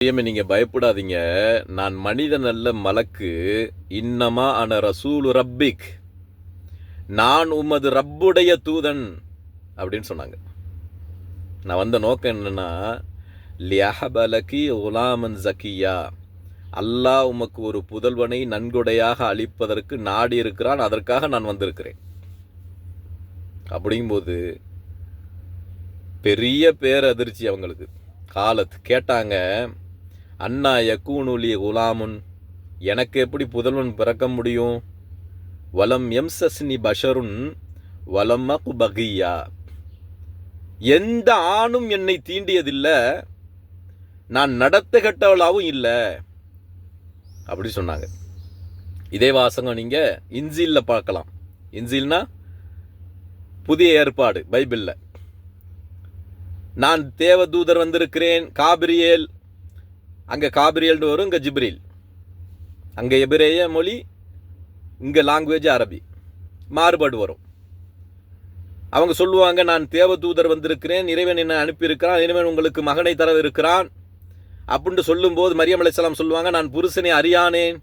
நீங்க பயப்படாதீங்க, நான் மனிதன் அல்ல மலக்கு. இன்னமா அன ரசூலு ரப்பிக், நான் உமது ரப்புடைய தூதன் அப்படின்னு சொன்னாங்க. நான் வந்த நோக்கம் என்னன்னா, லியஹபலகி உலாமன் ஜக்கியா, அல்லாஹ் உமக்கு ஒரு புதல்வனை நன்கொடையாக அளிப்பதற்கு நாடி இருக்கிறான், அதற்காக நான் வந்திருக்கிறேன். அப்படிங்கும்போது பெரிய பேரதிர்ச்சி அவங்களுக்கு. காலத்து கேட்டாங்க, அண்ணா யக்கூனுலி குலாமுன், எனக்கு எப்படி புதல்வன் பிறக்க முடியும்? வலம் எம்சஸ்னி பஷருன் வலம் அகு பகியா, எந்த ஆணும் என்னை தீண்டியதில்லை, நான் நடத்த கெட்டவளாவும் இல்லை அப்படி சொன்னாங்க. இதே வாசகம் நீங்க இன்ஜீல்ல பார்க்கலாம். இன்ஜீல்னா புதிய ஏற்பாடு பைபிள்ல. நான் தேவதூதர் வந்திருக்கிறேன், காபிரியேல், அங்கே காபிரியல்னு வரும், இங்கே ஜிப்ரீல். அங்கே எபிரேய மொழி, இங்கே லாங்குவேஜ் அரபி, மாறுபாடு வரும். அவங்க சொல்லுவாங்க, நான் தேவதூதர் வந்திருக்கிறேன், இறைவன் என்னை அனுப்பியிருக்கிறான், இறைவன் உங்களுக்கு மகனை தர இருக்கிறான் அப்படின்னு சொல்லும்போது மரியம் அலைஹிஸ்ஸலாம் சொல்லுவாங்க, நான் புருஷனை அறியானேன்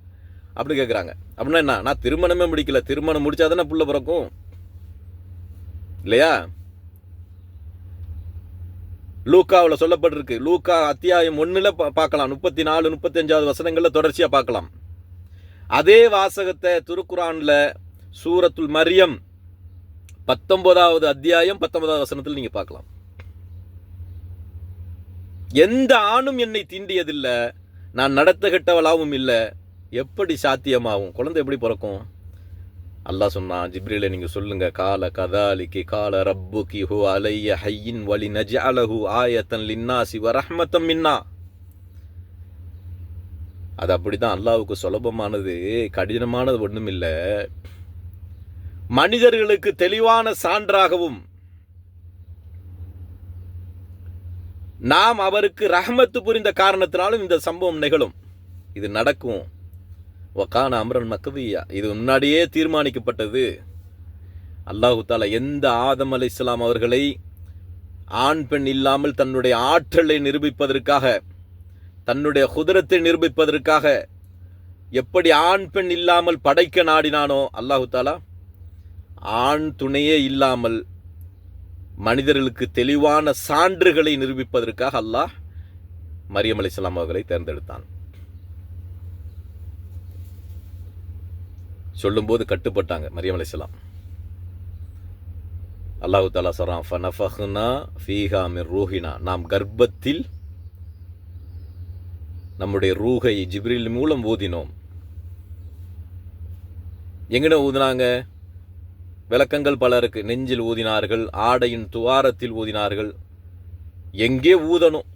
அப்படின்னு கேட்குறாங்க. அப்படின்னா என்ன? நான் திருமணமே முடிக்கல, திருமணம் முடிச்சாதானே புள்ள பிறக்கும் இல்லையா? லூக்காவில் சொல்லப்பட்டிருக்கு. லூக்கா அத்தியாயம் 1 பார்க்கலாம், 34, 35 வசனங்களில் தொடர்ச்சியாக பார்க்கலாம். அதே வாசகத்தை திருக்குரான்ல சூரத்துல் மரியம் 19வது அத்தியாயம் 19வது வசனத்தில் நீங்க பார்க்கலாம். எந்த ஆணும் என்னை தீண்டியதில்லை, நான் நடத்த கெட்டவளாவும் இல்லை, எப்படி சாத்தியமாகும்? குழந்தை எப்படி பிறக்கும்? அல்லாஹ் சொன்னான், ஜிப்ரீலை நீங்க சொல்லுங்க, கால கதாலிகி கால ரப்புகி ஹு அலைய ஹய்யின் வலி நஜஅலஹு ஆயத்தன் லின்னாசி வ ரஹ்மத்தம் மின்னா. அது அப்படிதான், அல்லாஹ்வுக்கு சுலபமானது, கடினமானது ஒன்றும் இல்லை. மனிதர்களுக்கு தெளிவான சான்றாகவும் நாம் அவருக்கு ரஹ்மத்து புரிந்த காரணத்தினாலும் இந்த சம்பவம் நிகழும், இது நடக்கும். வகான அம்ரன் மக்தியா, இது முன்னாடியே தீர்மானிக்கப்பட்டது. அல்லாஹு தாலா எந்த ஆதம் அலைஹிஸ்ஸலாம் அவர்களை ஆண் பெண் இல்லாமல் தன்னுடைய ஆற்றலை நிரூபிப்பதற்காக, தன்னுடைய குதிரத்தை நிரூபிப்பதற்காக எப்படி ஆண் பெண் இல்லாமல் படைக்க நாடினானோ, அல்லாஹு தாலா ஆண் துணையே இல்லாமல் மனிதர்களுக்கு தெளிவான சான்றுகளை நிரூபிப்பதற்காக அல்லாஹ் மரியம் அலைஹிஸ்ஸலாம் அவர்களை தேர்ந்தெடுத்தான். சொல்லும்போது கட்டுப்பட்டாங்க மரியம் அலைஹிஸ்ஸலாம். அல்லாஹு தஆலா சொல்றான், ஃபனஃபஹ்னா ஃபீஹா மின் ரூஹினா, நாம் கர்ப்பத்தில் நம்முடைய ரூஹை ஜிப்ரீல் மூலம் ஊதினோம். எங்கன ஊதினாங்க? விளக்கங்கள் பல இருக்கு. நெஞ்சில் ஊதினார்கள், ஆடையின் துவாரத்தில் ஊதினார்கள். எங்கே ஊதணும்?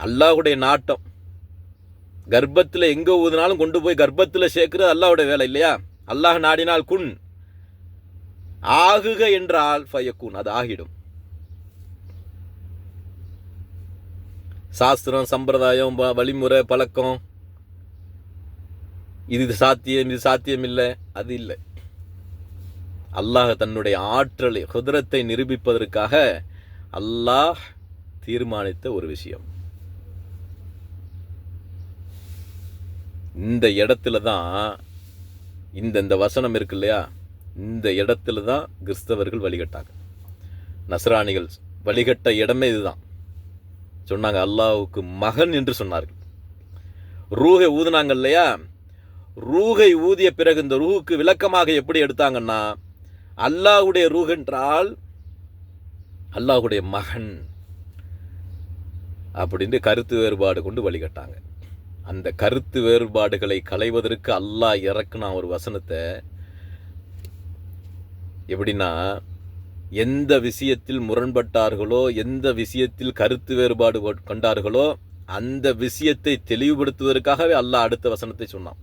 அல்லாஹ்வுடைய நாட்டம். கர்ப்பத்தில் எங்கே ஊதினாலும் கொண்டு போய் கர்ப்பத்தில் சேர்க்கிறது அல்லாஹ்வுடைய வேலை இல்லையா? அல்லாஹ் நாடினால் குன், ஆகுக என்றால் ஃபயக்குன், அது ஆகிடும். சாஸ்திரம், சம்பிரதாயம், வழிமுறை, பழக்கம், இது சாத்தியம், இது சாத்தியம் இல்லை, அது இல்லை. அல்லாஹ் தன்னுடைய ஆற்றலை, குதிரத்தை நிரூபிப்பதற்காக அல்லாஹ் தீர்மானித்த ஒரு விஷயம். இந்த இடத்துல தான் இந்த வசனம் இருக்கு இல்லையா, இந்த இடத்துல தான் கிறிஸ்தவர்கள் வழிகட்டாங்க. நஸ்ரானிகள் வழிகட்ட இடமே இதுதான். சொன்னாங்க, அல்லாஹ்வுக்கு மகன் என்று சொன்னார்கள். ரூஹை ஊதினாங்க இல்லையா, ரூஹை ஊதிய பிறகு இந்த ரூஹுக்கு விளக்கமாக எப்படி எடுத்தாங்கன்னா, அல்லாஹ்வுடைய ரூஹ் என்றால் அல்லாஹ்வுடைய மகன் அப்படின்னு கருத்து வேறுபாடு கொண்டு வழிகட்டாங்க. அந்த கருத்து வேறுபாடுகளை களைவதற்கு அல்லாஹ் இறக்குனா ஒரு வசனத்தை. எப்படின்னா, எந்த விஷயத்தில் முரண்பட்டார்களோ, எந்த விஷயத்தில் கருத்து வேறுபாடு கொண்டார்களோ, அந்த விஷயத்தை தெளிவுபடுத்துவதற்காகவே அல்லாஹ் அடுத்த வசனத்தை சொன்னான்.